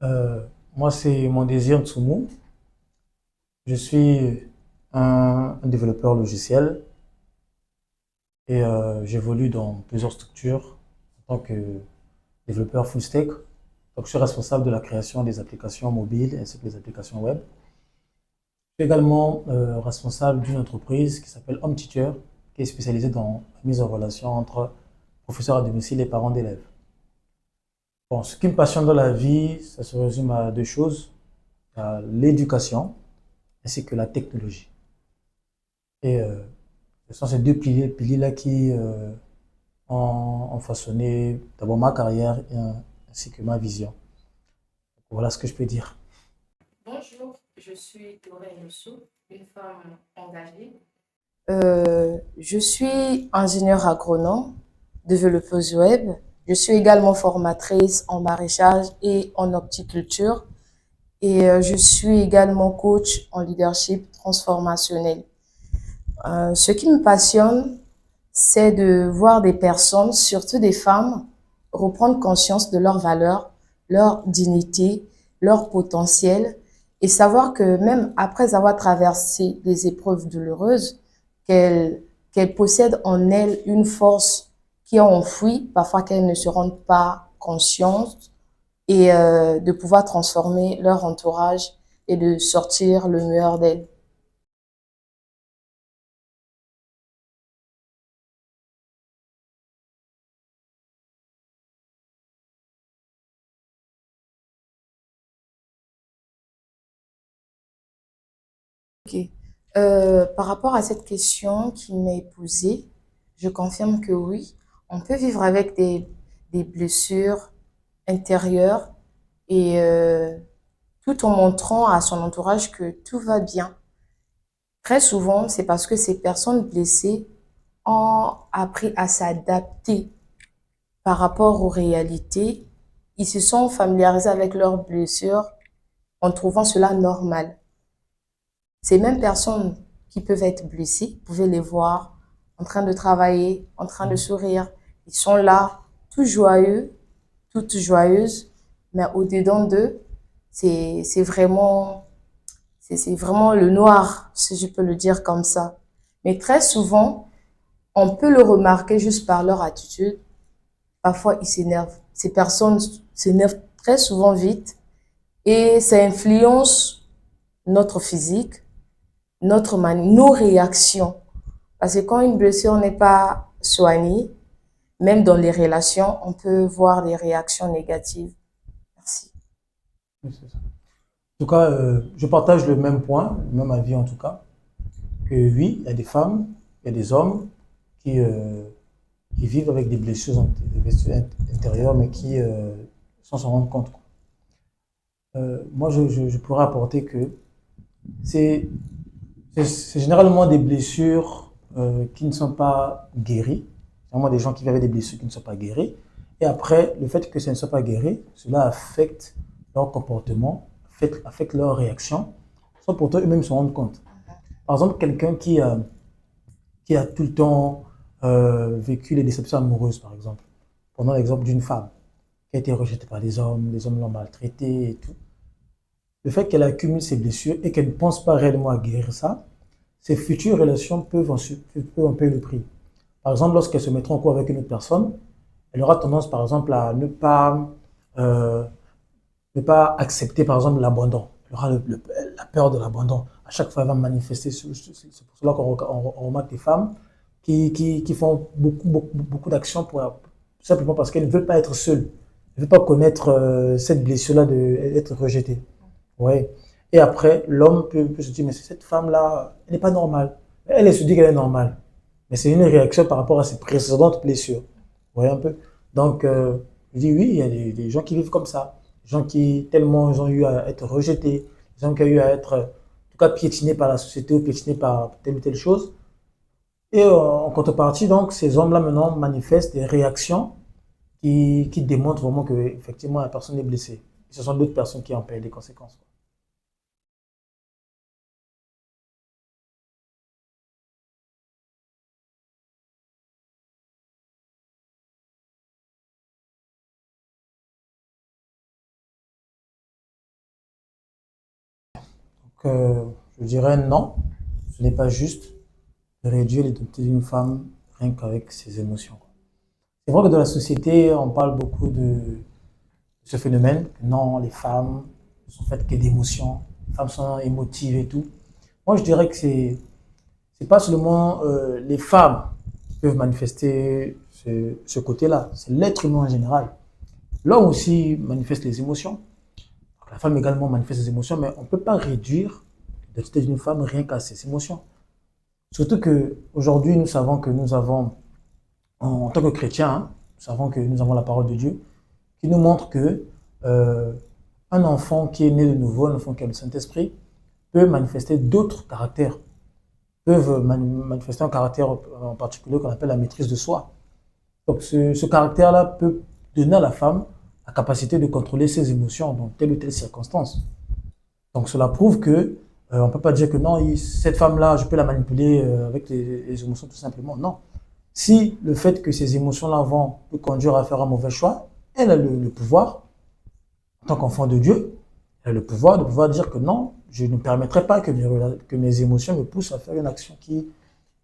Moi, c'est mon désir Tsumu. Je suis un développeur logiciel et j'évolue dans plusieurs structures en tant que développeur full stack. Donc, je suis responsable de la création des applications mobiles ainsi que des applications web. Je suis également responsable d'une entreprise qui s'appelle Home Teacher, qui est spécialisée dans la mise en relation entre professeurs à domicile et parents d'élèves. Bon, ce qui me passionne dans la vie, ça se résume à deux choses, à l'éducation ainsi que la technologie. Et ce sont ces deux piliers-là qui ont façonné d'abord ma carrière ainsi que ma vision. Voilà ce que je peux dire. Bonjour, je suis Doreen Youssou, une femme engagée. Je suis ingénieure agronome, développeuse web. Je suis également formatrice en maraîchage et en horticulture. Et je suis également coach en leadership transformationnel. Ce qui me passionne, c'est de voir des personnes, surtout des femmes, reprendre conscience de leurs valeurs, leur dignité, leur potentiel et savoir que même après avoir traversé des épreuves douloureuses, qu'elles possèdent en elles une force qui est enfouie, parfois qu'elles ne se rendent pas conscientes et de pouvoir transformer leur entourage et de sortir le meilleur d'elles. Ok. Par rapport à cette question qui m'est posée, je confirme que oui, on peut vivre avec des blessures intérieures et tout en montrant à son entourage que tout va bien. Très souvent, c'est parce que ces personnes blessées ont appris à s'adapter par rapport aux réalités. Ils se sont familiarisés avec leurs blessures en trouvant cela normal. Ces mêmes personnes qui peuvent être blessées, vous pouvez les voir en train de travailler, en train de sourire. Ils sont là, tout joyeux, toutes joyeuses, mais au-dedans d'eux, c'est vraiment, c'est vraiment le noir, si je peux le dire comme ça. Mais très souvent, on peut le remarquer juste par leur attitude. Parfois, ils s'énervent. Ces personnes s'énervent très souvent vite et ça influence notre physique, nos réactions. Parce que quand une blessure n'est pas soignée, même dans les relations, on peut voir des réactions négatives. Merci. Oui, c'est ça. En tout cas, je partage le même point, le même avis en tout cas, que oui, il y a des femmes, il y a des hommes qui, euh, qui vivent avec des blessures intérieures, mais qui, sans s'en rendre compte, quoi. Moi, je pourrais apporter que c'est c'est généralement des blessures qui ne sont pas guéries. C'est vraiment des gens qui vivent avec des blessures qui ne sont pas guéries. Et après, le fait que ça ne soit pas guéri, cela affecte leur comportement, affecte leur réaction, sans pourtant eux-mêmes se rendre compte. Par exemple, quelqu'un qui a tout le temps vécu les déceptions amoureuses, par exemple. Prenons l'exemple d'une femme qui a été rejetée par les hommes l'ont maltraitée et tout. Le fait qu'elle accumule ces blessures et qu'elle ne pense pas réellement à guérir ça, ces futures relations peuvent en payer le prix. Par exemple, lorsqu'elle se mettra en couple avec une autre personne, elle aura tendance, par exemple, à euh, ne pas accepter, par exemple, l'abandon. Elle aura la peur de l'abandon. À chaque fois, elle va manifester. C'est pour cela qu'on remarque des femmes qui font beaucoup d'actions simplement parce qu'elles ne veulent pas être seules. Elles ne veulent pas connaître cette blessure-là d'être rejetée. Ouais. Et après, l'homme peut se dire, mais cette femme-là, elle n'est pas normale. Elle se dit qu'elle est normale. Mais c'est une réaction par rapport à ses précédentes blessures. Vous voyez un peu? Donc, je dis oui, il y a des gens qui vivent comme ça. Des gens qui, tellement ils ont eu à être rejetés, des gens qui ont eu à être, en tout cas, piétinés par la société ou piétinés par telle ou telle chose. Et en contrepartie, donc, ces hommes-là maintenant manifestent des réactions qui démontrent vraiment que, effectivement, la personne est blessée. Et ce sont d'autres personnes qui en paient les conséquences. je dirais non, ce n'est pas juste de réduire l'identité d'une femme rien qu'avec ses émotions. C'est vrai que dans la société, on parle beaucoup de ce phénomène, que non, les femmes ne sont faites que d'émotions, les femmes sont émotives et tout. Moi, je dirais que c'est pas seulement les femmes qui peuvent manifester ce côté-là, c'est l'être humain en général. L'homme aussi manifeste les émotions. La femme également manifeste ses émotions, mais on ne peut pas réduire l'identité d'une femme rien qu'à ses émotions. Surtout qu'aujourd'hui, nous savons que nous avons, en tant que chrétiens, hein, nous savons que nous avons la parole de Dieu qui nous montre que euh, un enfant qui est né de nouveau, un enfant qui a le Saint-Esprit, peut manifester d'autres caractères, peuvent manifester un caractère en particulier qu'on appelle la maîtrise de soi. Donc ce caractère-là peut donner à la femme la capacité de contrôler ses émotions dans telle ou telle circonstance. Donc cela prouve que on ne peut pas dire que non, cette femme-là, je peux la manipuler avec les émotions tout simplement. Non. Si le fait que ces émotions-là vont le conduire à faire un mauvais choix, elle a le pouvoir, en tant qu'enfant de Dieu, elle a le pouvoir de pouvoir dire que non, je ne permettrai pas que mes émotions me poussent à faire une action qui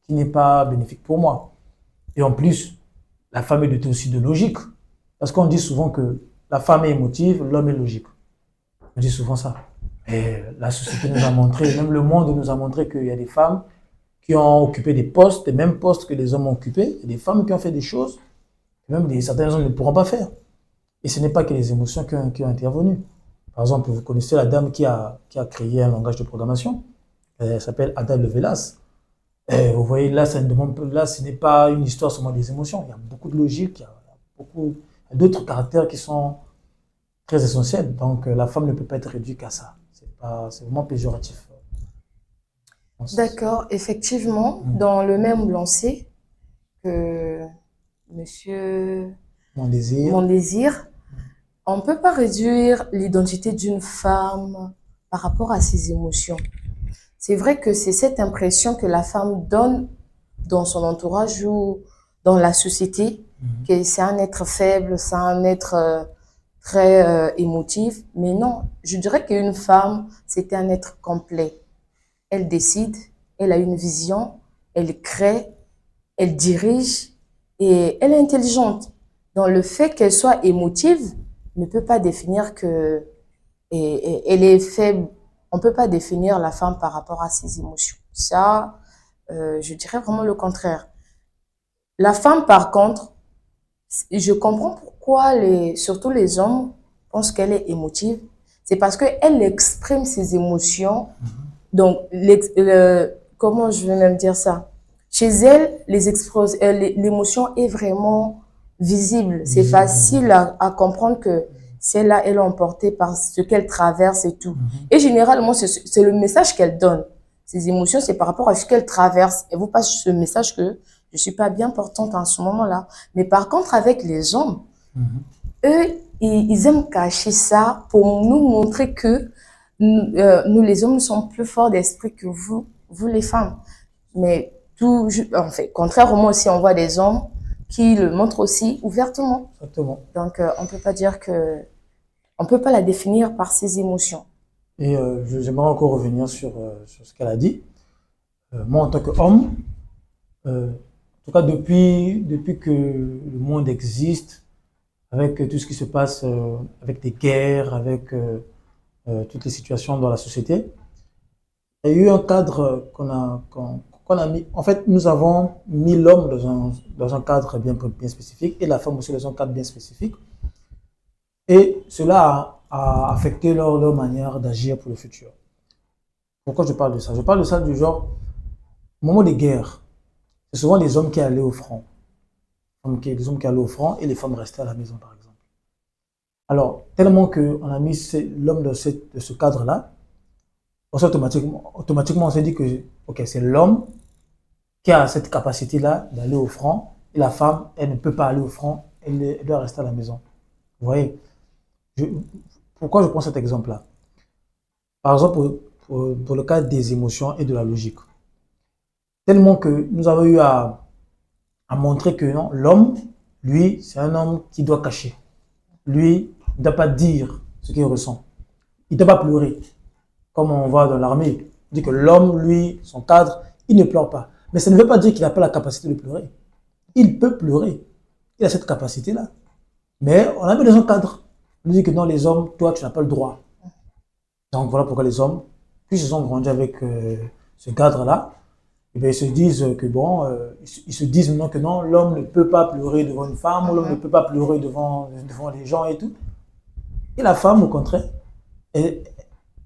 n'est pas bénéfique pour moi. Et en plus, la femme est dotée aussi de logique. Parce qu'on dit souvent que la femme est émotive, l'homme est logique. On dit souvent ça. Et la société nous a montré, même le monde nous a montré qu'il y a des femmes qui ont occupé des postes, les mêmes postes que les hommes ont occupés, et des femmes qui ont fait des choses que même certains hommes ne pourront pas faire. Et ce n'est pas que les émotions qui ont intervenu. Par exemple, vous connaissez la dame qui a créé un langage de programmation. Elle s'appelle Ada Lovelace. Et vous voyez, là, là, ce n'est pas une histoire seulement des émotions. Il y a beaucoup de logique, il y a beaucoup d'autres caractères qui sont très essentiels. Donc, la femme ne peut pas être réduite qu'à ça. C'est vraiment péjoratif. D'accord, effectivement, dans le même lancé que Monsieur Mon désir. Mon désir, on ne peut pas réduire l'identité d'une femme par rapport à ses émotions. C'est vrai que c'est cette impression que la femme donne dans son entourage ou dans la société, que c'est un être faible, c'est un être très émotif. Mais non, je dirais qu'une femme, c'est un être complet. Elle décide, elle a une vision, elle crée, elle dirige et elle est intelligente. Donc le fait qu'elle soit émotive ne peut pas définir que elle est faible. On ne peut pas définir la femme par rapport à ses émotions. Ça, je dirais vraiment le contraire. La femme, par contre, je comprends pourquoi surtout les hommes pensent qu'elle est émotive. C'est parce qu'elle exprime ses émotions. Donc, comment je vais même dire ça? Chez elle, l'émotion est vraiment visible. C'est facile à comprendre que celle-là, elle est emportée par ce qu'elle traverse et tout. Et généralement, c'est le message qu'elle donne. Ses émotions, c'est par rapport à ce qu'elle traverse. Elle vous passe ce message que je suis pas bien portante en ce moment-là. Mais par contre, avec les hommes, eux, ils aiment cacher ça pour nous montrer que nous, les hommes, sommes plus forts d'esprit que vous les femmes. Mais en fait, contrairement aussi, on voit des hommes qui le montrent aussi ouvertement. Exactement. Donc, on peut pas dire on peut pas la définir par ses émotions. Et j'aimerais encore revenir sur ce qu'elle a dit. Moi, en tant qu'homme, en tout cas depuis que le monde existe, avec tout ce qui se passe, avec des guerres, avec toutes les situations dans la société, il y a eu un cadre qu'on a mis. En fait, nous avons mis l'homme dans un cadre bien spécifique et la femme aussi dans un cadre bien spécifique. Et cela a affecté leur manière d'agir pour le futur. Pourquoi je parle de ça? Je parle de ça du genre, au moment des guerres, c'est souvent les hommes qui allaient au front. Les hommes qui allaient au front et les femmes restaient à la maison, par exemple. Alors, tellement qu'on a mis l'homme dans ce cadre-là, automatiquement, on s'est dit que okay, c'est l'homme qui a cette capacité-là d'aller au front et la femme, elle ne peut pas aller au front, elle doit rester à la maison. Vous voyez? Pourquoi je prends cet exemple-là? Par exemple, pour le cas des émotions et de la logique. Tellement que nous avons eu à montrer que non, l'homme, lui, c'est un homme qui doit cacher. Lui, il ne doit pas dire ce qu'il ressent. Il ne doit pas pleurer. comme on voit dans l'armée. On dit que l'homme, lui, son cadre, il ne pleure pas. Mais ça ne veut pas dire qu'il n'a pas la capacité de pleurer. Il peut pleurer. Il a cette capacité-là. Mais on a mis dans un cadre. On dit que non, les hommes, toi, tu n'as pas le droit. Donc voilà pourquoi les hommes, plus ils ont grandi avec ce cadre-là, et bien, ils se disent que bon, ils se disent maintenant que non, l'homme ne peut pas pleurer devant une femme, ou l'homme ne peut pas pleurer devant les gens et tout. Et la femme, au contraire,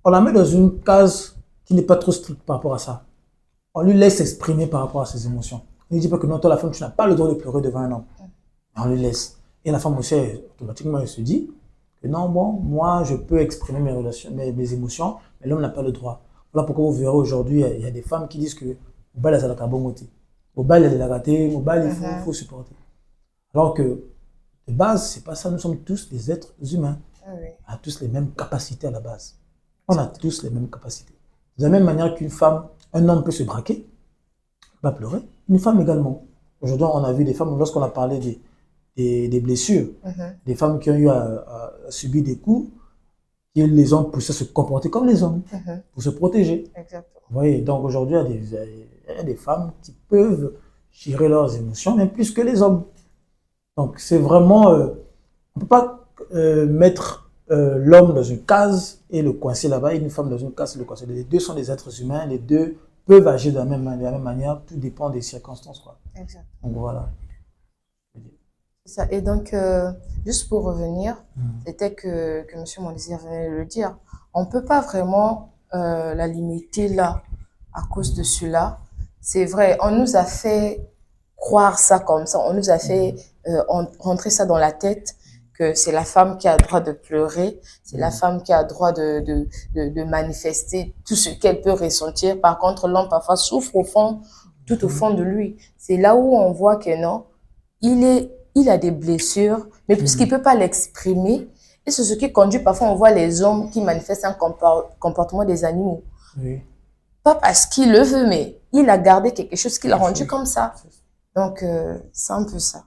on la met dans une case qui n'est pas trop stricte par rapport à ça. On lui laisse exprimer par rapport à ses émotions. On ne lui dit pas que non, toi, la femme, tu n'as pas le droit de pleurer devant un homme. Mais on lui laisse. Et la femme aussi, automatiquement, elle se dit que non, bon, moi, je peux exprimer mes émotions, mais l'homme n'a pas le droit. Voilà pourquoi vous verrez aujourd'hui, il y a des femmes qui disent que Mobile, c'est la carbonité. Mobile, elle est la gâtée. Mobile, il faut supporter. Alors que, de base, c'est pas ça. Nous sommes tous des êtres humains. On a tous les mêmes capacités à la base. On a tous les mêmes capacités. De la même manière qu'une femme, un homme peut se braquer, va pleurer, une femme également. Aujourd'hui, on a vu des femmes, lorsqu'on a parlé des blessures, des femmes qui ont eu à subir des coups, qui les ont poussées à se comporter comme les hommes, pour se protéger. Exactement. Vous voyez, donc aujourd'hui, il y a des femmes qui peuvent gérer leurs émotions, même plus que les hommes. Donc c'est vraiment, on ne peut pas mettre l'homme dans une case et le coincer là-bas, et une femme dans une case et le coincer. Les deux sont des êtres humains, les deux peuvent agir de la même manière, tout dépend des circonstances, quoi. Exact. Donc voilà. C'est ça. Et donc, juste pour revenir, c'était que M. Mondésir venait de le dire, on ne peut pas vraiment la limiter là, à cause de cela. C'est vrai, on nous a fait croire ça comme ça, on nous a fait rentrer ça dans la tête, que c'est la femme qui a le droit de pleurer, c'est la femme qui a le droit de manifester tout ce qu'elle peut ressentir. Par contre, l'homme parfois souffre au fond, tout au fond de lui. C'est là où on voit que non, il a des blessures, mais puisqu'il ne peut pas l'exprimer, et c'est ce qui conduit, parfois on voit les hommes qui manifestent un comportement des animaux. Oui. Pas parce qu'il le veut, mais il a gardé quelque chose qui l'a rendu comme ça. Donc, c'est un peu ça.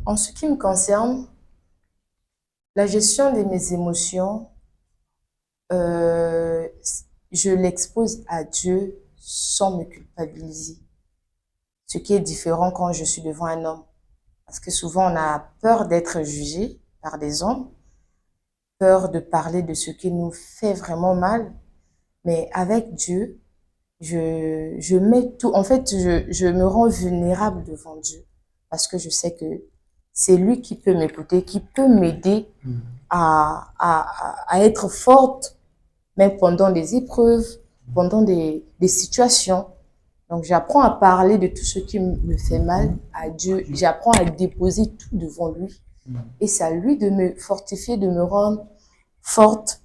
En ce qui me concerne, la gestion de mes émotions, je l'expose à Dieu sans me culpabiliser. Ce qui est différent quand je suis devant un homme. Parce que souvent, on a peur d'être jugé par des hommes, peur de parler de ce qui nous fait vraiment mal. Mais avec Dieu, je mets tout. En fait, je me rends vulnérable devant Dieu. Parce que je sais que c'est lui qui peut m'écouter, qui peut m'aider à être forte, même pendant des épreuves, pendant des situations. Donc, j'apprends à parler de tout ce qui me fait mal à Dieu. J'apprends à déposer tout devant lui. Et c'est à lui de me fortifier, de me rendre forte.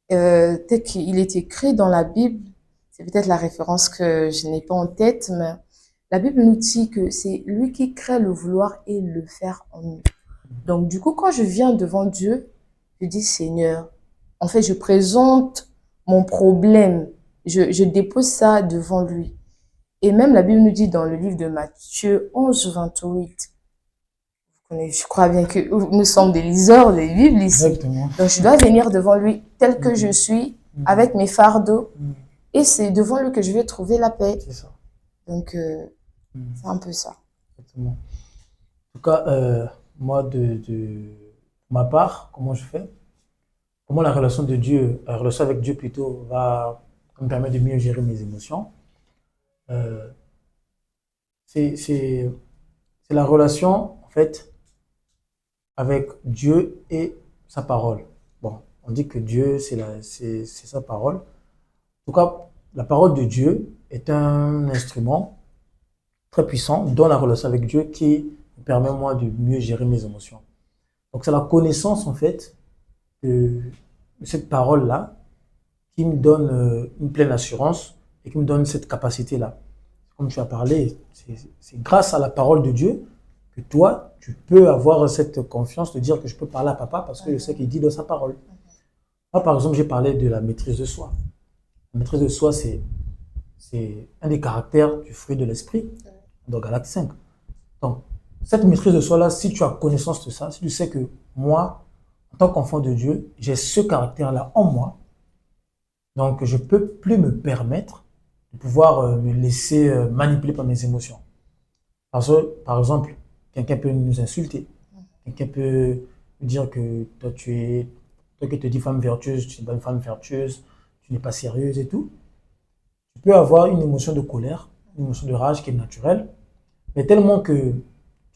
Tel qu'il est écrit dans la Bible, c'est peut-être la référence que je n'ai pas en tête, mais la Bible nous dit que c'est lui qui crée le vouloir et le faire en nous. Donc, du coup, quand je viens devant Dieu, je dis, Seigneur, en fait, je présente mon problème. Je dépose ça devant lui. Et même la Bible nous dit dans le livre de Matthieu 11, 28, je crois bien que nous sommes des liseurs des Bibles ici. Exactement. Donc, je dois venir devant lui tel que je suis, avec mes fardeaux. Et c'est devant lui que je vais trouver la paix. C'est ça. Donc, c'est un peu ça. Exactement. En tout cas, moi, de ma part, comment je fais? Comment la relation avec Dieu plutôt, va me permettre de mieux gérer mes émotions? C'est la relation, en fait, avec Dieu et sa parole. Bon, on dit que Dieu, c'est sa parole. En tout cas, la parole de Dieu est un instrument très puissant dans la relation avec Dieu qui me permet, moi, de mieux gérer mes émotions. Donc, c'est la connaissance, en fait, de cette parole-là qui me donne une pleine assurance et qui me donne cette capacité-là. Comme tu as parlé, c'est grâce à la parole de Dieu que toi, tu peux avoir cette confiance de dire que je peux parler à papa parce que je sais qu'il dit dans sa parole. Moi, par exemple, j'ai parlé de la maîtrise de soi. La maîtrise de soi, c'est un des caractères du fruit de l'esprit, dans Galates 5. Donc, cette maîtrise de soi-là, si tu as connaissance de ça, si tu sais que moi, en tant qu'enfant de Dieu, j'ai ce caractère-là en moi, donc je ne peux plus me permettre de pouvoir me laisser manipuler par mes émotions. Parce que, par exemple, quelqu'un peut nous insulter, quelqu'un peut nous dire que toi qui te dis femme vertueuse, tu n'es pas une femme vertueuse, tu n'es pas sérieuse et tout. Tu peux avoir une émotion de colère, une émotion de rage qui est naturelle, mais tellement que tu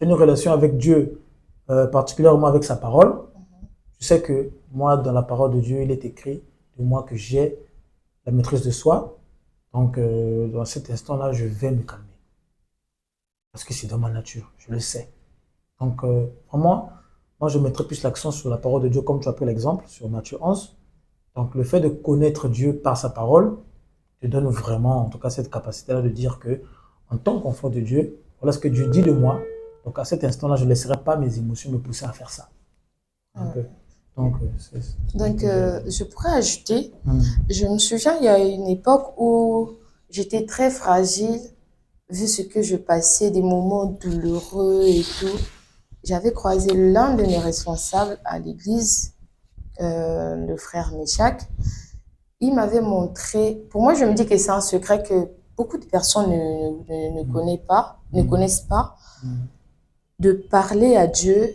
as une relation avec Dieu, particulièrement avec sa parole, je sais que moi, dans la parole de Dieu, il est écrit de moi que j'ai la maîtrise de soi. Donc, dans cet instant-là, je vais me calmer. Parce que c'est dans ma nature, je le sais. Donc, vraiment, moi, je mettrais plus l'accent sur la parole de Dieu, comme tu as pris l'exemple, sur Matthieu 11. Donc, le fait de connaître Dieu par sa parole te donne vraiment, en tout cas, cette capacité-là de dire que, en tant qu'enfant de Dieu, voilà ce que Dieu dit de moi. Donc, à cet instant-là, je ne laisserai pas mes émotions me pousser à faire ça. Donc, je pourrais ajouter, Hum, je me souviens, il y a une époque où j'étais très fragile, vu ce que je passais, des moments douloureux et tout. J'avais croisé l'un de mes responsables à l'église, le frère Méchac. Il m'avait montré, pour moi, je me dis que c'est un secret que beaucoup de personnes ne connaissent pas, hum, de parler à Dieu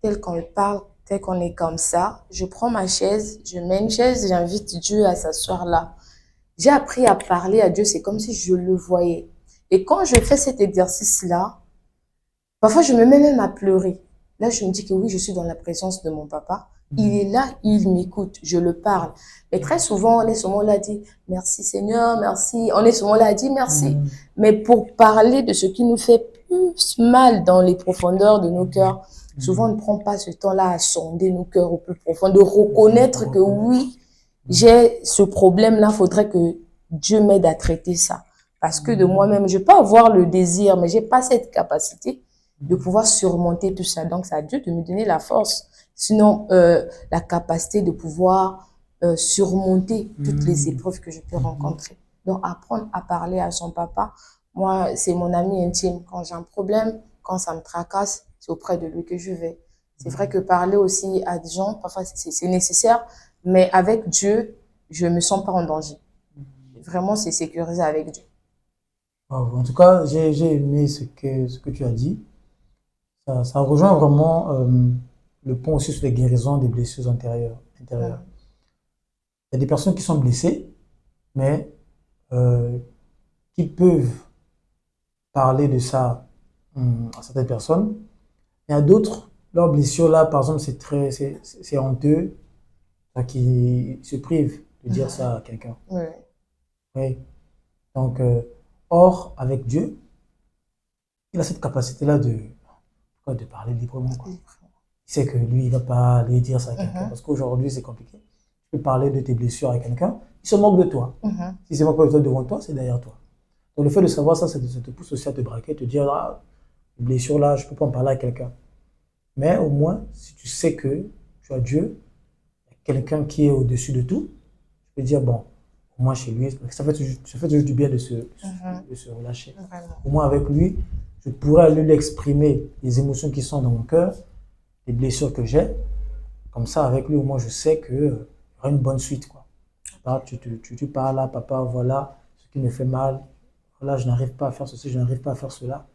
tel qu'on le parle, tel qu'on est comme ça. Je prends ma chaise, je mets une chaise, j'invite Dieu à s'asseoir là. J'ai appris à parler à Dieu, c'est comme si je le voyais. Et quand je fais cet exercice-là, parfois je me mets même à pleurer. Là, je me dis que oui, je suis dans la présence de mon papa. Il est là, il m'écoute, je le parle. Mais très souvent, on est souvent là à dire merci Seigneur, merci. On est souvent là à dire merci. Mais pour parler de ce qui nous fait plus mal dans les profondeurs de nos cœurs, souvent on ne prend pas ce temps-là à sonder nos cœurs au plus profond, de reconnaître que oui, j'ai ce problème-là, il faudrait que Dieu m'aide à traiter ça. Parce que de moi-même, je peux avoir le désir, mais j'ai pas cette capacité de pouvoir surmonter tout ça. Donc, c'est à Dieu de me donner la force. Sinon, la capacité de pouvoir surmonter toutes les épreuves que je peux rencontrer. Donc, apprendre à parler à son papa. Moi, c'est mon ami intime. Quand j'ai un problème, quand ça me tracasse, c'est auprès de lui que je vais. C'est vrai que parler aussi à des gens, parfois, c'est nécessaire. Mais avec Dieu, je me sens pas en danger. Vraiment, c'est sécurisé avec Dieu. wow. En tout cas, j'ai aimé ce que tu as dit. Ça rejoint vraiment le point aussi sur les guérisons des blessures intérieures. Il y a des personnes qui sont blessées, mais euh, qui peuvent parler de ça à certaines personnes. Il y a d'autres, leurs blessures là, par exemple, c'est honteux, qui se privent de dire ça à quelqu'un. Oui. Oui. Donc, or, avec Dieu, il a cette capacité-là de parler librement, quoi. Il sait que lui, il ne va pas aller dire ça à quelqu'un. Parce qu'aujourd'hui, c'est compliqué. Tu peux parler de tes blessures à quelqu'un, il se moque de toi. Si c'est moque de toi devant toi, c'est derrière toi. Donc, le fait de savoir ça, ça te pousse aussi à te braquer, te dire, ah, les blessures là, je ne peux pas en parler à quelqu'un. Mais au moins, si tu sais que tu as Dieu, quelqu'un qui est au-dessus de tout, tu peux dire, bon, au moins chez lui, ça fait toujours du bien de se relâcher. Vraiment. Au moins avec lui, je pourrais lui exprimer les émotions qui sont dans mon cœur, les blessures que j'ai. Comme ça, avec lui, au moins, je sais qu'il y aura une bonne suite, quoi. Là, tu parles là, papa, voilà ce qui me fait mal. Voilà, je n'arrive pas à faire ceci, je n'arrive pas à faire cela.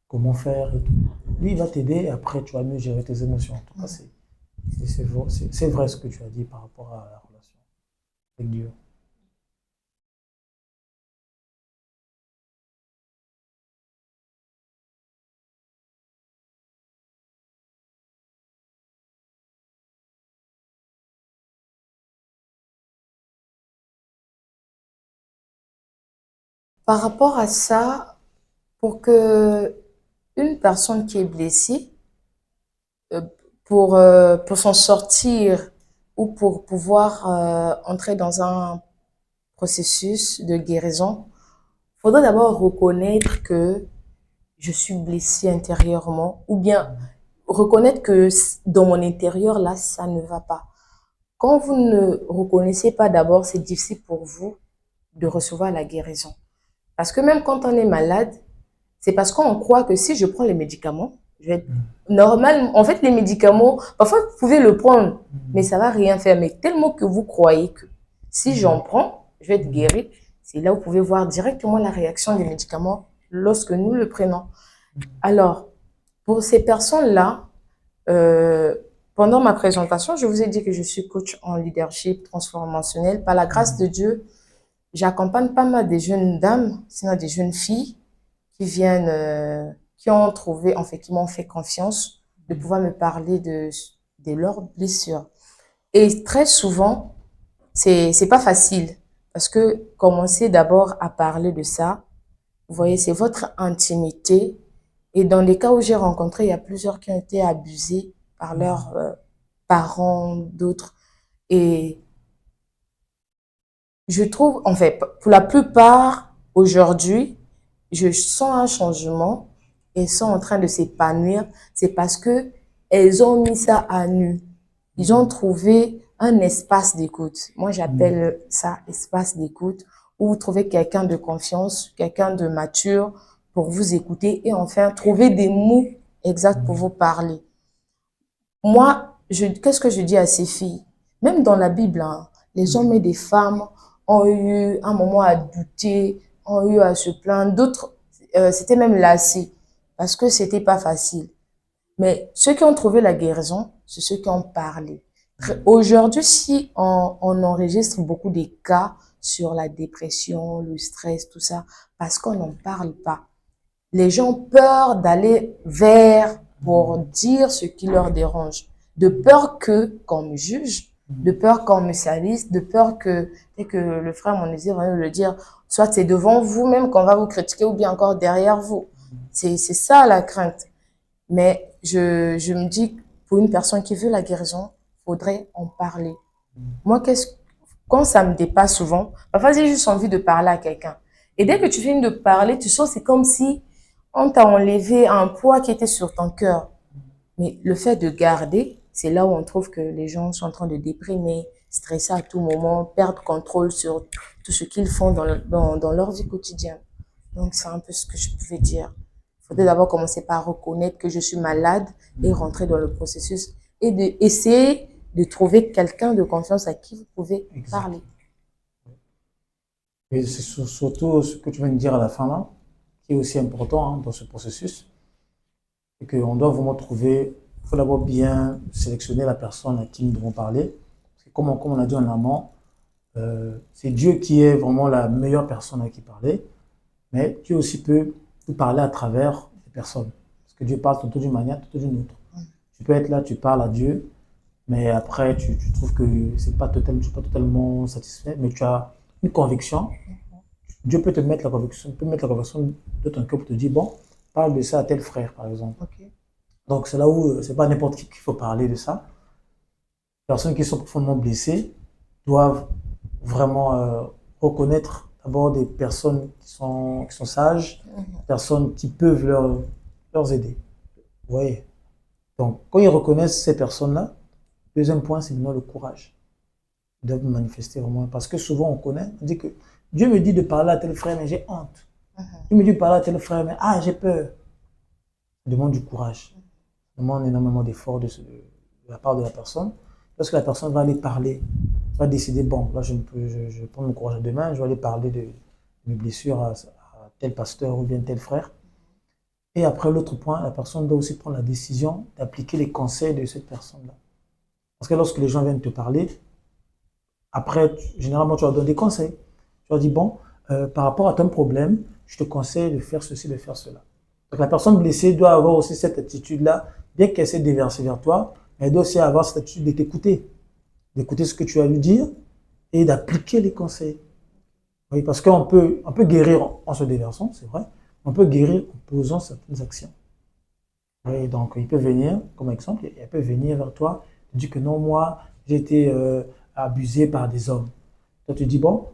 Comment faire et tout. Lui, il va t'aider et après, tu vas mieux gérer tes émotions. En tout cas, c'est vrai ce que tu as dit par rapport à la relation avec Dieu. Par rapport à ça, pour que une personne qui est blessée, euh, pour s'en sortir ou pour pouvoir entrer dans un processus de guérison, il faudrait d'abord reconnaître que je suis blessée intérieurement ou bien reconnaître que dans mon intérieur, là, ça ne va pas. Quand vous ne reconnaissez pas d'abord, c'est difficile pour vous de recevoir la guérison. Parce que même quand on est malade, c'est parce qu'on croit que si je prends les médicaments, je vais être normal. En fait, les médicaments, parfois vous pouvez le prendre, mais ça va rien faire. Mais tellement que vous croyez que si j'en prends, je vais être guéri, c'est là où vous pouvez voir directement la réaction des médicaments lorsque nous le prenons. Alors, pour ces personnes-là, euh, pendant ma présentation, je vous ai dit que je suis coach en leadership transformationnel. Par la grâce de Dieu, j'accompagne pas mal des jeunes dames, sinon des jeunes filles qui viennent, qui ont trouvé, en fait, qui m'ont fait confiance de pouvoir me parler de leurs blessures. Et très souvent, c'est pas facile parce que commencer d'abord à parler de ça, vous voyez, c'est votre intimité. Et dans les cas où j'ai rencontré, il y a plusieurs qui ont été abusés par leurs parents, d'autres. Et je trouve, en fait, pour la plupart, aujourd'hui, je sens un changement. Elles sont en train de s'épanouir. C'est parce que elles ont mis ça à nu. Ils ont trouvé un espace d'écoute. Moi, j'appelle ça espace d'écoute où vous trouvez quelqu'un de confiance, quelqu'un de mature pour vous écouter et enfin trouver des mots exacts pour vous parler. Moi, qu'est-ce que je dis à ces filles? Même dans la Bible, hein, les hommes et des femmes ont eu un moment à douter, ont eu à se plaindre. D'autres, c'était même lassés parce que c'était pas facile. Mais ceux qui ont trouvé la guérison, c'est ceux qui ont parlé. Aujourd'hui, si on enregistre beaucoup de cas sur la dépression, le stress, tout ça, parce qu'on n'en parle pas. Les gens ont peur d'aller vers pour dire ce qui leur dérange. De peur qu'on me juge, de peur qu'on me salisse, de peur que, dès que le frère mon désir va nous le dire, soit c'est devant vous-même qu'on va vous critiquer ou bien encore derrière vous. C'est ça la crainte. Mais je me dis, pour une personne qui veut la guérison, faudrait en parler. Moi, quand ça me dépasse souvent, parfois j'ai juste envie de parler à quelqu'un. Et dès que tu finis de parler, tu sens c'est comme si on t'a enlevé un poids qui était sur ton cœur. Mais le fait de garder, c'est là où on trouve que les gens sont en train de déprimer, stresser à tout moment, perdre contrôle sur tout ce qu'ils font dans leur vie quotidienne. Donc, c'est un peu ce que je pouvais dire. Il faudrait d'abord commencer par reconnaître que je suis malade et rentrer dans le processus et essayer de trouver quelqu'un de confiance à qui vous pouvez parler. Et c'est surtout ce que tu viens de dire à la fin là, qui est aussi important dans ce processus, c'est qu'on doit vraiment trouver, il faut d'abord bien sélectionner la personne à qui nous devons parler. Parce que comme on a dit en amont, c'est Dieu qui est vraiment la meilleure personne à qui parler, mais Dieu aussi peut nous parler à travers les personnes. Parce que Dieu parle tantôt d'une manière, tantôt d'une autre. Tu peux être là, tu parles à Dieu, mais après tu trouves que c'est pas totalement, tu n'es pas totalement satisfait, mais tu as une conviction. Dieu peut te mettre la conviction, peut mettre la conviction de ton cœur pour te dire, bon, parle de ça à tel frère, par exemple. Ok. Donc c'est là où c'est pas n'importe qui qu'il faut parler de ça. Les personnes qui sont profondément blessées doivent vraiment reconnaître d'abord des personnes qui sont sages, des personnes qui peuvent leur aider. Vous voyez? Donc quand ils reconnaissent ces personnes-là, deuxième point, c'est maintenant le courage. Ils doivent manifester vraiment. Parce que souvent on connaît, on dit que Dieu me dit de parler à tel frère, mais j'ai honte. Dieu me dit de parler à tel frère, mais j'ai peur. Ça demande du courage. Ça demande énormément d'efforts de la part de la personne. Parce que la personne va aller parler, va décider, bon, là je vais prendre mon courage à deux mains, je vais aller parler de mes blessures à tel pasteur ou bien tel frère. Et après l'autre point, la personne doit aussi prendre la décision d'appliquer les conseils de cette personne-là. Parce que lorsque les gens viennent te parler, après, généralement, tu leur donnes des conseils. Tu leur dis, bon, par rapport à ton problème, je te conseille de faire ceci, de faire cela. Donc la personne blessée doit avoir aussi cette attitude-là, bien qu'elle s'est déversée vers toi, elle doit aussi avoir cette attitude de t'écouter, d'écouter ce que tu as à lui dire et d'appliquer les conseils. Oui, parce qu'on peut guérir en se déversant, c'est vrai, on peut guérir en posant certaines actions. Oui, donc il peut venir, comme exemple, il peut venir vers toi, te dire que non, moi, j'ai été abusé par des hommes. Toi, tu dis, bon,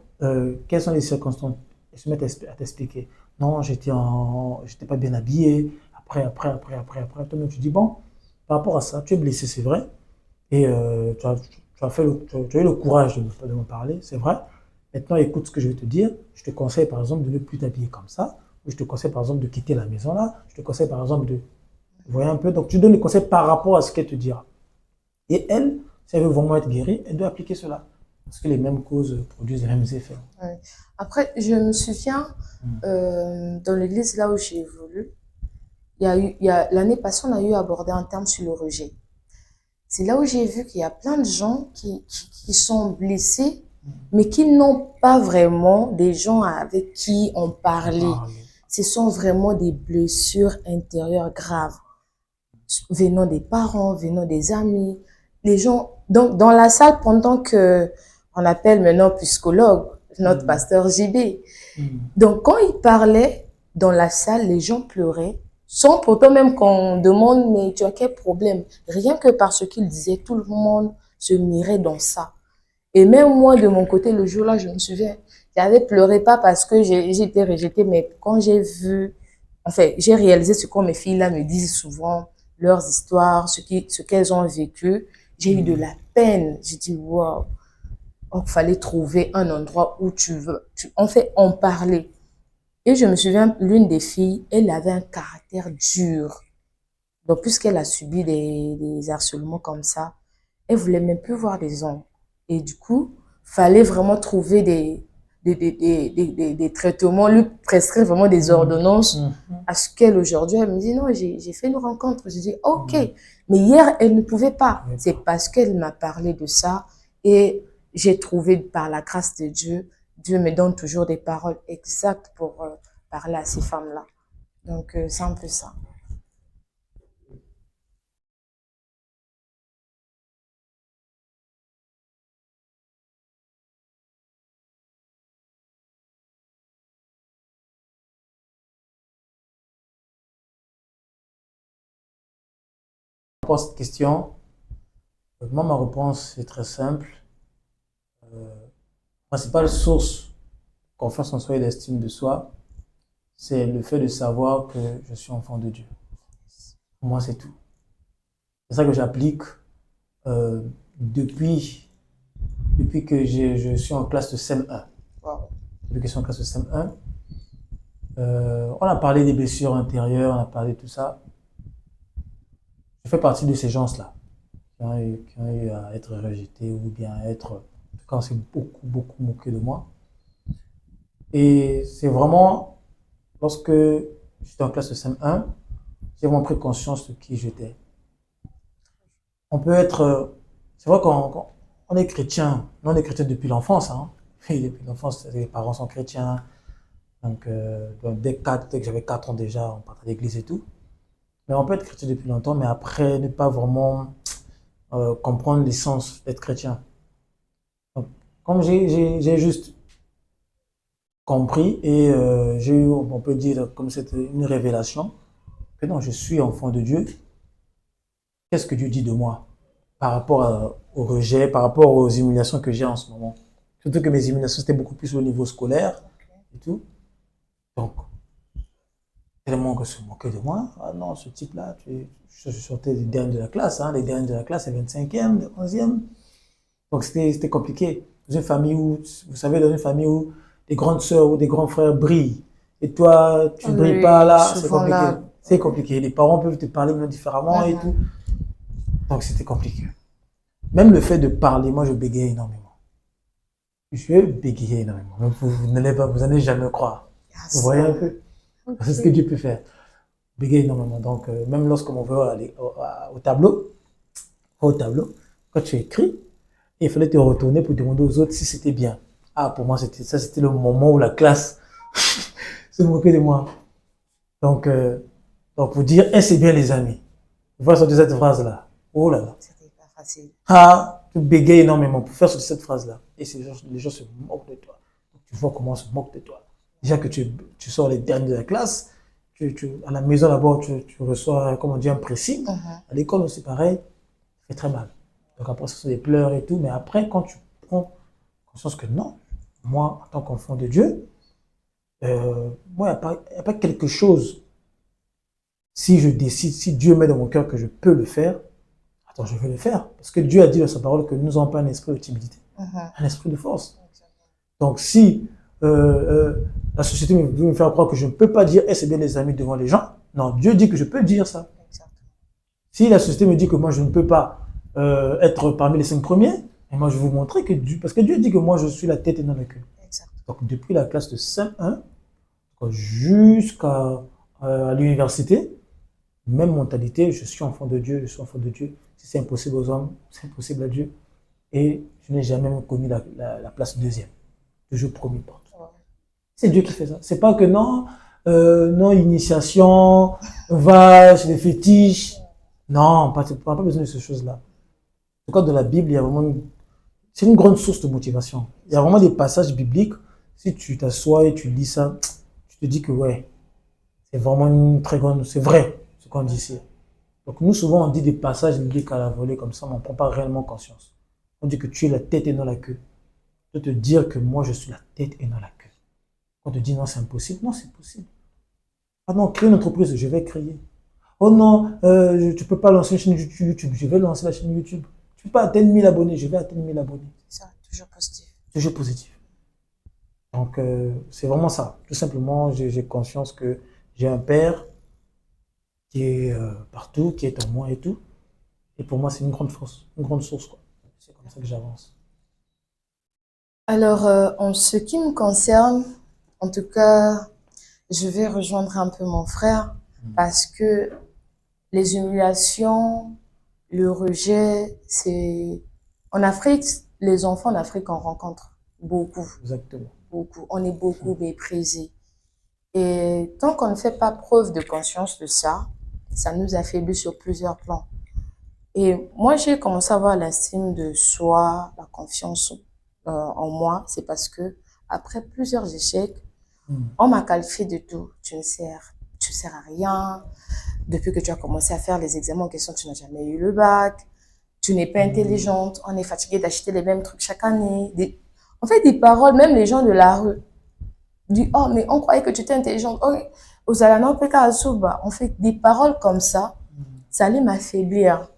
quelles sont les circonstances? Ils se mettent à t'expliquer. Non, j'étais pas bien habillé. Après. Toi, tu dis, bon, par rapport à ça, tu es blessé, c'est vrai. Et tu tu as eu le courage de me parler, c'est vrai. Maintenant, écoute ce que je vais te dire. Je te conseille, par exemple, de ne plus t'habiller comme ça. Ou je te conseille, par exemple, de quitter la maison là. Je te conseille, par exemple, de... Vous voyez un peu? Donc, tu donnes les conseils par rapport à ce qu'elle te dira. Et elle, si elle veut vraiment être guérie, elle doit appliquer cela. Parce que les mêmes causes produisent les mêmes effets. Ouais. Après, je me souviens, Mm. dans l'église là où j'ai évolué, l'année passée, on a eu abordé un terme sur le rejet. C'est là où j'ai vu qu'il y a plein de gens qui sont blessés, mais qui n'ont pas vraiment des gens avec qui en parler. Ce sont vraiment des blessures intérieures graves, venant des parents, venant des amis. Les gens, donc dans la salle, pendant que on appelle maintenant psychologue, notre pasteur JB. Donc quand il parlait dans la salle, les gens pleuraient, sans pourtant même qu'on demande, mais tu as quel problème? Rien que parce qu'il disait, tout le monde se mirait dans ça. Et même moi, de mon côté, le jour-là, je me souviens, j'avais pleuré pas parce que j'ai été rejetée, mais quand j'ai vu, en fait, j'ai réalisé ce que mes filles-là me disent souvent, leurs histoires, ce qu'elles ont vécu, j'ai eu de la peine. J'ai dit, waouh, il fallait trouver un endroit où en fait, en parler. Et je me souviens, l'une des filles, elle avait un caractère dur. Donc, puisqu'elle a subi des harcèlements comme ça, elle voulait même plus voir des hommes. Et du coup, fallait vraiment trouver des traitements, lui prescrire vraiment des ordonnances à ce qu'elle, aujourd'hui, elle me dit, non, j'ai fait une rencontre. Je dis, ok. Mais hier, elle ne pouvait pas. C'est parce qu'elle m'a parlé de ça et j'ai trouvé par la grâce de Dieu, Dieu me donne toujours des paroles exactes pour parler à ces femmes-là. Donc, c'est un peu ça. Pour cette question, moi, ma réponse est très simple. Principale source de confiance en soi et d'estime de soi, c'est le fait de savoir que je suis enfant de Dieu. Pour moi, c'est tout. C'est ça que j'applique euh, depuis, depuis que je suis en classe de CM1. Wow. Depuis que je suis en classe de CM1, on a parlé des blessures intérieures, on a parlé de tout ça. Je fais partie de ces gens-là qui ont eu à être rejetés ou bien à être, quand c'est beaucoup moqué de moi. Et c'est vraiment lorsque j'étais en classe de CM1, j'ai vraiment pris conscience de qui j'étais. On peut être, c'est vrai qu'on est chrétien, nous on est chrétien depuis l'enfance, hein. Et depuis l'enfance, les parents sont chrétiens, donc dès que j'avais 4 ans déjà, on partait à l'église et tout. Mais on peut être chrétien depuis longtemps, mais après ne pas vraiment comprendre l'essence d'être chrétien. Donc, comme j'ai juste compris et j'ai eu, on peut dire, comme c'était une révélation, que non, je suis enfant de Dieu. Qu'est-ce que Dieu dit de moi par rapport au rejet, par rapport aux humiliations que j'ai en ce moment? Surtout que mes humiliations, c'était beaucoup plus au niveau scolaire et tout. Donc, tellement que se moquer de moi. Ah non, ce type-là, je sortais des derniers de la classe. Hein. Les derniers de la classe, c'est 25e, 11e. Donc, c'était compliqué. Dans une famille où, vous savez, dans une famille où des grandes sœurs ou des grands frères brillent, et toi, tu ne brilles pas là, c'est compliqué. Là. C'est compliqué. Les parents peuvent te parler différemment et tout. Donc, c'était compliqué. Même le fait de parler, moi, je bégayais énormément. Je bégayais énormément. Vous n'allez jamais croire. Vous voyez un peu? Okay. C'est ce que Dieu peut faire. Bégayer énormément. Donc, même lorsqu'on veut aller au tableau, quand tu écris, il fallait te retourner pour demander aux autres si c'était bien. Ah, pour moi, c'était le moment où la classe se moquait de moi. Donc pour dire, c'est bien les amis. Vous voyez sortir cette phrase-là. Oh là là. C'était pas facile. Ah, tu bégayes énormément pour faire sortir cette phrase-là. Et les gens se moquent de toi. Donc, tu vois comment on se moque de toi. Déjà que tu sors les derniers de la classe, à la maison d'abord, tu reçois, comment dire, un pressing. À l'école aussi, pareil, ça fait très mal. Donc après, ce sont des pleurs et tout. Mais après, quand tu prends conscience que non, moi, en tant qu'enfant de Dieu, moi, il n'y a pas quelque chose, si je décide, si Dieu met dans mon cœur que je peux le faire, attends, je vais le faire. Parce que Dieu a dit dans sa parole que nous n'avons pas un esprit de timidité, un esprit de force. Donc si la société veut me faire croire que je ne peux pas dire c'est bien les amis devant les gens, non, Dieu dit que je peux dire ça. Si la société me dit que moi je ne peux pas être parmi les 5 premiers, et moi je vais vous montrer que Dieu, parce que Dieu dit que moi je suis la tête et non le queue. Donc depuis la classe de CM1 jusqu'à l'université, même mentalité, je suis enfant de Dieu, je suis enfant de Dieu. Si c'est impossible aux hommes, c'est impossible à Dieu. Et je n'ai jamais connu la place deuxième. Toujours premier porte. C'est Dieu qui fait ça. C'est pas que non, non, initiation, vache, les fétiches. Non, pas besoin de ces choses-là. En tout cas, dans la Bible, il y a vraiment c'est une grande source de motivation. Il y a vraiment des passages bibliques. Si tu t'assois et tu lis ça, tu te dis que ouais, c'est vraiment une très grande, c'est vrai ce qu'on dit ici. Donc nous, souvent, on dit des passages bibliques à la volée comme ça, mais on ne prend pas réellement conscience. On dit que tu es la tête et non la queue. De te dire que moi, je suis la tête et non la queue. Quand on te dit non, c'est impossible. Non, c'est possible. Ah non, créer une entreprise, je vais créer. Oh non, tu ne peux pas lancer une chaîne YouTube. Je vais lancer la chaîne YouTube. Tu ne peux pas atteindre 1000 abonnés. Je vais atteindre 1000 abonnés. C'est ça, toujours positif. Toujours positif. Donc, c'est vraiment ça. Tout simplement, j'ai conscience que j'ai un père qui est partout, qui est en moi et tout. Et pour moi, c'est une grande force, une grande source, quoi. C'est comme ça que j'avance. Alors, en ce qui me concerne, en tout cas, je vais rejoindre un peu mon frère parce que les humiliations, le rejet, c'est... En Afrique, les enfants en Afrique, on rencontre beaucoup, Exactement. beaucoup. On est beaucoup méprisés. Et tant qu'on ne fait pas preuve de conscience de ça, ça nous affaiblit sur plusieurs plans. Et moi, j'ai commencé à avoir l'estime de soi, la confiance en moi. C'est parce que après plusieurs échecs, on m'a qualifié de tout. Tu sers à rien. Depuis que tu as commencé à faire les examens en question, tu n'as jamais eu le bac. Tu n'es pas intelligente. On est fatigué d'acheter les mêmes trucs chaque année. En fait, des paroles, même les gens de la rue. Oh, mais on croyait que tu étais intelligente. Oh, on fait des paroles comme ça. Ça allait m'affaiblir.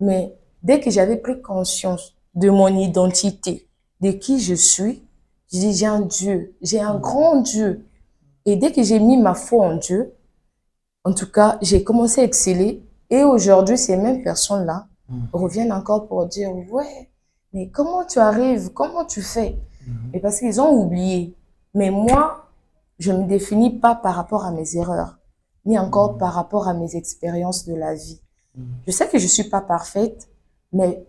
Mais dès que j'avais pris conscience de mon identité, de qui je suis, je dis j'ai un Dieu, j'ai un grand Dieu. Et dès que j'ai mis ma foi en Dieu, en tout cas, j'ai commencé à exceller. Et aujourd'hui, ces mêmes personnes-là reviennent encore pour dire, ouais, mais comment tu arrives? Comment tu fais? Et parce qu'ils ont oublié. Mais moi, je ne me définis pas par rapport à mes erreurs, ni encore par rapport à mes expériences de la vie. Je sais que je suis pas parfaite, mais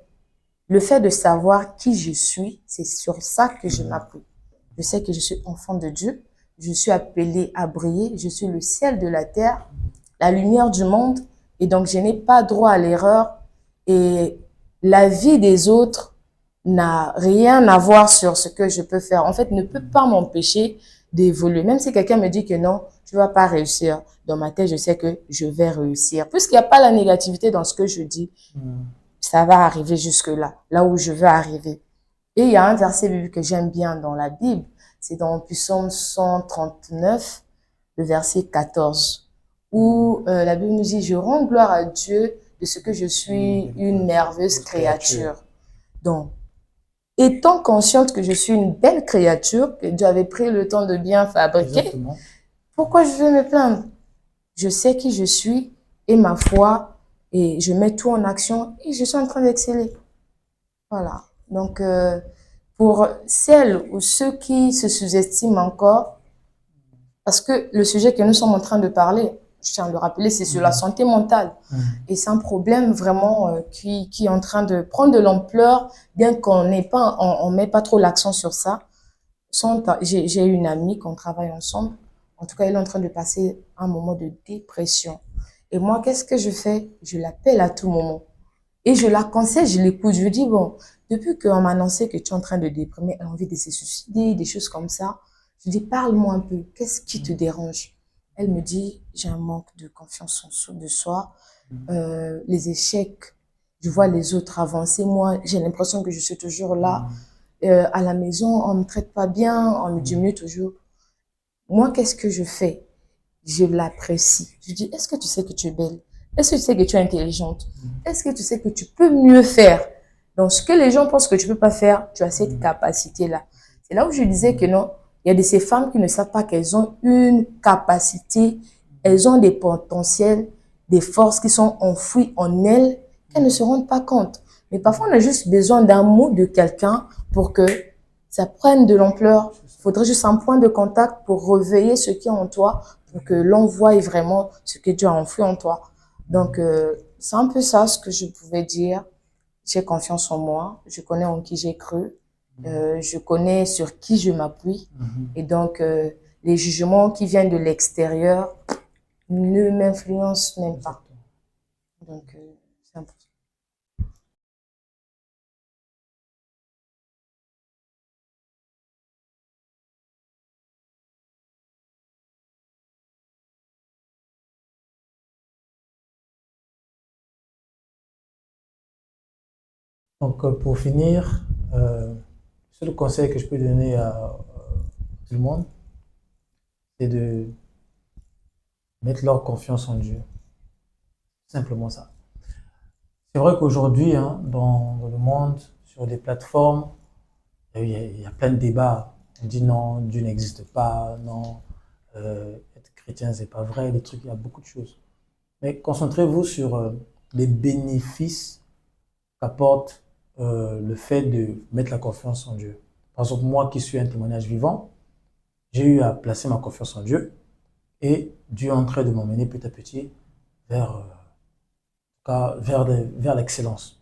le fait de savoir qui je suis, c'est sur ça que je m'appuie. Je sais que je suis enfant de Dieu, je suis appelée à briller, je suis le ciel de la terre, la lumière du monde, et donc je n'ai pas droit à l'erreur, et la vie des autres n'a rien à voir sur ce que je peux faire. En fait, ne peut pas m'empêcher d'évoluer. Même si quelqu'un me dit que non, tu vas pas réussir, dans ma tête, je sais que je vais réussir. Puisqu'il n'y a pas la négativité dans ce que je dis, ça va arriver jusque-là, là où je veux arriver. Et il y a un verset biblique que j'aime bien dans la Bible, c'est dans Psaume 139, le verset 14, où la Bible nous dit « Je rends gloire à Dieu de ce que je suis une merveilleuse créature. » Donc, étant consciente que je suis une belle créature, que Dieu avait pris le temps de bien fabriquer, exactement, pourquoi je vais me plaindre? Je sais qui je suis et ma foi, et je mets tout en action et je suis en train d'exceller. Voilà. Donc, pour celles ou ceux qui se sous-estiment encore, parce que le sujet que nous sommes en train de parler, je tiens à le rappeler, c'est sur la santé mentale. Et c'est un problème vraiment qui est en train de prendre de l'ampleur, bien qu'on n'ait pas, on met pas trop l'accent sur ça. J'ai une amie qu'on travaille ensemble. En tout cas, elle est en train de passer un moment de dépression. Et moi, qu'est-ce que je fais? Je l'appelle à tout moment. Et je la conseille, je l'écoute. Je lui dis, bon, depuis qu'on m'a annoncé que tu es en train de déprimer, elle a envie de se suicider, des choses comme ça. Je dis, parle-moi un peu. Qu'est-ce qui te dérange? Elle me dit, j'ai un manque de confiance de soi. Les échecs, je vois les autres avancer. Moi, j'ai l'impression que je suis toujours là. À la maison, on me traite pas bien, on me diminue toujours. Moi, qu'est-ce que je fais? Je l'apprécie. Je dis, est-ce que tu sais que tu es belle? Est-ce que tu sais que tu es intelligente? Est-ce que tu sais que tu peux mieux faire? Donc, ce que les gens pensent que tu peux pas faire, tu as cette capacité-là. C'est là où je disais que non, il y a de ces femmes qui ne savent pas qu'elles ont une capacité, elles ont des potentiels, des forces qui sont enfouies en elles, qu'elles ne se rendent pas compte. Mais parfois, on a juste besoin d'un mot de quelqu'un pour que ça prenne de l'ampleur. Il faudrait juste un point de contact pour réveiller ce qui est en toi, pour que l'on voie vraiment ce que Dieu a enfoui en toi. Donc, c'est un peu ça ce que je pouvais dire. J'ai confiance en moi, je connais en qui j'ai cru, je connais sur qui je m'appuie. Et donc, les jugements qui viennent de l'extérieur ne m'influencent même pas. Donc, c'est important. Donc, pour finir, le seul conseil que je peux donner à tout le monde, c'est de mettre leur confiance en Dieu. Simplement ça. C'est vrai qu'aujourd'hui, hein, dans le monde, sur des plateformes, il y a plein de débats. On dit non, Dieu n'existe pas, non, être chrétien, c'est pas vrai, des trucs, il y a beaucoup de choses. Mais concentrez-vous sur les bénéfices qu'apporte le fait de mettre la confiance en Dieu. Par exemple, moi qui suis un témoignage vivant, j'ai eu à placer ma confiance en Dieu et Dieu est en train de m'emmener petit à petit vers, vers l'excellence.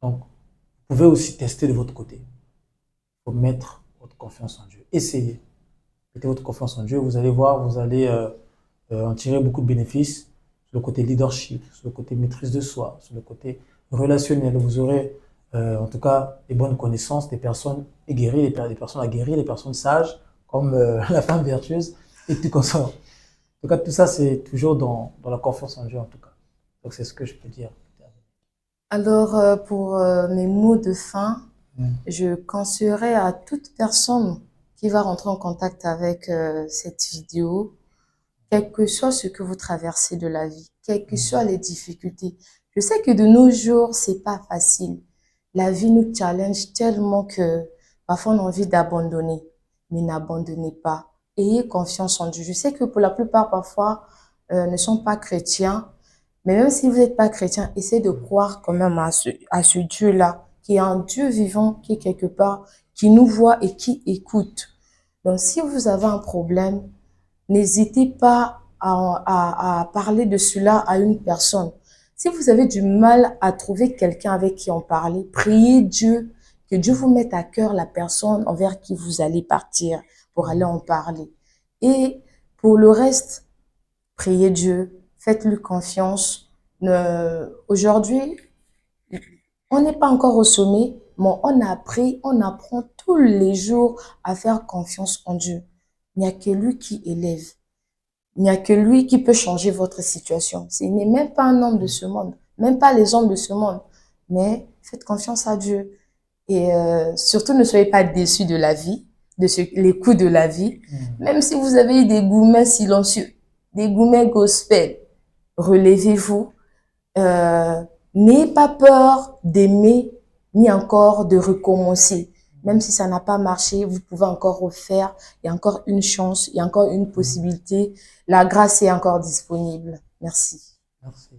Donc, vous pouvez aussi tester de votre côté. Il faut mettre votre confiance en Dieu. Essayez. Mettez votre confiance en Dieu. Vous allez voir, vous allez en tirer beaucoup de bénéfices sur le côté leadership, sur le côté maîtrise de soi, sur le côté relationnel. Vous aurez en tout cas des bonnes connaissances, des personnes aguerries, des personnes aguerries, des personnes sages, comme la femme vertueuse et tout consort. En tout cas, tout ça, c'est toujours dans la confiance en Dieu, en tout cas. Donc, c'est ce que je peux dire. Alors, pour mes mots de fin, je conseillerais à toute personne qui va rentrer en contact avec cette vidéo, quel que soit ce que vous traversez de la vie, quelles que soient les difficultés. Je sais que de nos jours, c'est pas facile. La vie nous challenge tellement que parfois on a envie d'abandonner. Mais n'abandonnez pas. Ayez confiance en Dieu. Je sais que pour la plupart, parfois, ne sont pas chrétiens. Mais même si vous n'êtes pas chrétien, essayez de croire quand même à ce Dieu-là, qui est un Dieu vivant, qui est quelque part, qui nous voit et qui écoute. Donc, si vous avez un problème, n'hésitez pas à parler de cela à une personne. Si vous avez du mal à trouver quelqu'un avec qui en parler, priez Dieu, que Dieu vous mette à cœur la personne envers qui vous allez partir pour aller en parler. Et pour le reste, priez Dieu, faites-lui confiance. Aujourd'hui, on n'est pas encore au sommet, mais on a appris, on apprend tous les jours à faire confiance en Dieu. Il n'y a que lui qui élève. Il n'y a que lui qui peut changer votre situation. Il n'est même pas un homme de ce monde, même pas les hommes de ce monde. Mais faites confiance à Dieu. Et surtout, ne soyez pas déçus de la vie, les coups de la vie. Même si vous avez eu des gourmets silencieux, des gourmets gospel, relevez-vous. N'ayez pas peur d'aimer, ni encore de recommencer. Même si ça n'a pas marché, vous pouvez encore refaire. Il y a encore une chance, il y a encore une possibilité. La grâce est encore disponible. Merci. Merci.